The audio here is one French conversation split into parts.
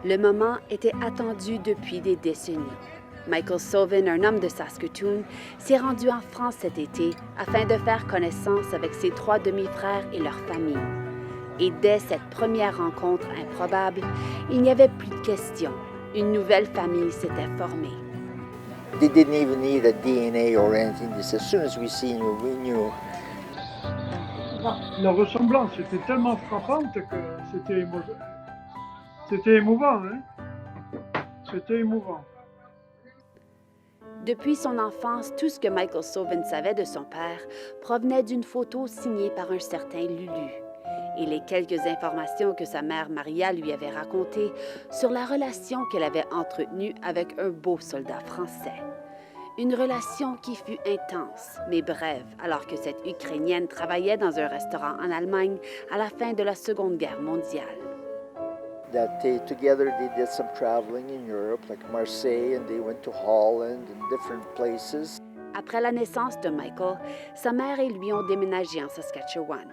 Le moment était attendu depuis des décennies. Michael Sovin, un homme de Saskatoon, s'est rendu en France cet été afin de faire connaissance avec ses 3 demi-frères et leur famille. Et dès cette première rencontre improbable, il n'y avait plus de questions. Une nouvelle famille s'était formée. They didn't even need a DNA or anything. Just as soon as we seen you, we knew. La ressemblance était tellement frappante que c'était émouvant, hein? C'était émouvant. Depuis son enfance, tout ce que Michael Sovin savait de son père provenait d'une photo signée par un certain Lulu. Et les quelques informations que sa mère Maria lui avait racontées sur la relation qu'elle avait entretenue avec un beau soldat français. Une relation qui fut intense, mais brève, alors que cette Ukrainienne travaillait dans un restaurant en Allemagne à la fin de la Seconde Guerre mondiale. That together they did some traveling in Europe, like Marseille, and they went to Holland and different places. Après la naissance de Michael, sa mère et lui ont déménagé en Saskatchewan.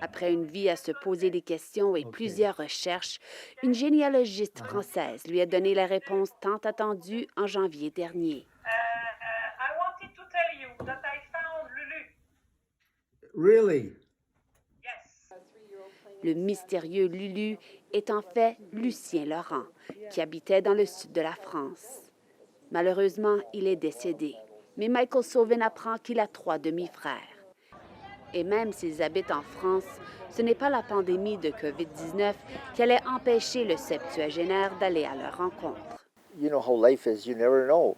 Après une vie à se poser des questions et plusieurs recherches, une généalogiste française lui a donné la réponse tant attendue en janvier dernier. I wanted to tell you that I found Lulu. Really? Yes. Le mystérieux Lulu est en fait Lucien Laurent, qui habitait dans le sud de la France. Malheureusement, il est décédé, mais Michael Sovin apprend qu'il a 3 demi-frères. Et même s'ils habitent en France, ce n'est pas la pandémie de COVID-19 qui allait empêcher le septuagénaire d'aller à leur rencontre. You know how life is, you never know.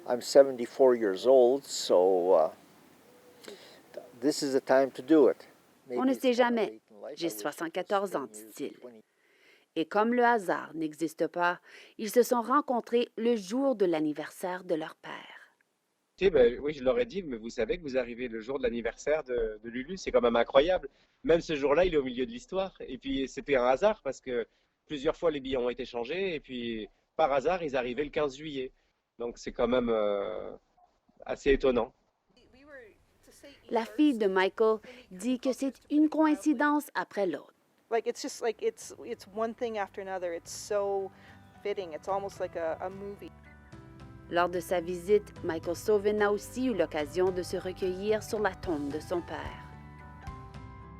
I'm 74 years old, so this is the time to do it. On ne sait jamais. J'ai 74 ans, dit-il. Et comme le hasard n'existe pas, ils se sont rencontrés le jour de l'anniversaire de leur père. Oui, je leur ai dit, mais vous savez que vous arrivez le jour de l'anniversaire de Lulu, c'est quand même incroyable. Même ce jour-là, il est au milieu de l'histoire. Et puis, c'était un hasard parce que plusieurs fois, les billets ont été changés. Et puis, par hasard, ils arrivaient le 15 juillet. Donc, c'est quand même assez étonnant. La fille de Michael dit que c'est une coïncidence après l'autre. Like it's just like it's one thing after another. It's so fitting. It's almost like a movie. Lors de sa visite, Michael Sovin a aussi eu l'occasion de se recueillir sur la tombe de son père.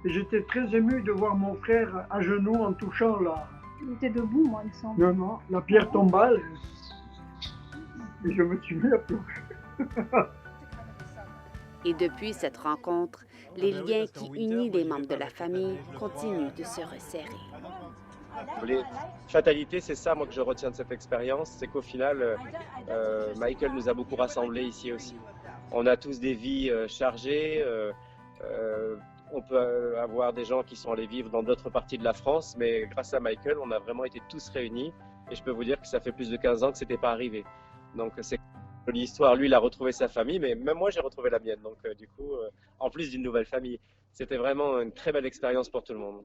Et j'étais très ému de voir mon frère à genoux en touchant la... Il était debout, moi, il me semble. Non, la pierre tombale. Et je me suis mis à pleurer. Et depuis cette rencontre, les liens qui unissent les membres de la famille continuent de se resserrer. Les fatalités, c'est ça, moi, que je retiens de cette expérience, c'est qu'au final, Michael nous a beaucoup rassemblés ici aussi. On a tous des vies chargées, on peut avoir des gens qui sont allés vivre dans d'autres parties de la France, mais grâce à Michael, on a vraiment été tous réunis, et je peux vous dire que ça fait plus de 15 ans que ce n'était pas arrivé. Donc c'est une jolie histoire, lui il a retrouvé sa famille, mais même moi j'ai retrouvé la mienne, donc du coup, en plus d'une nouvelle famille. C'était vraiment une très belle expérience pour tout le monde.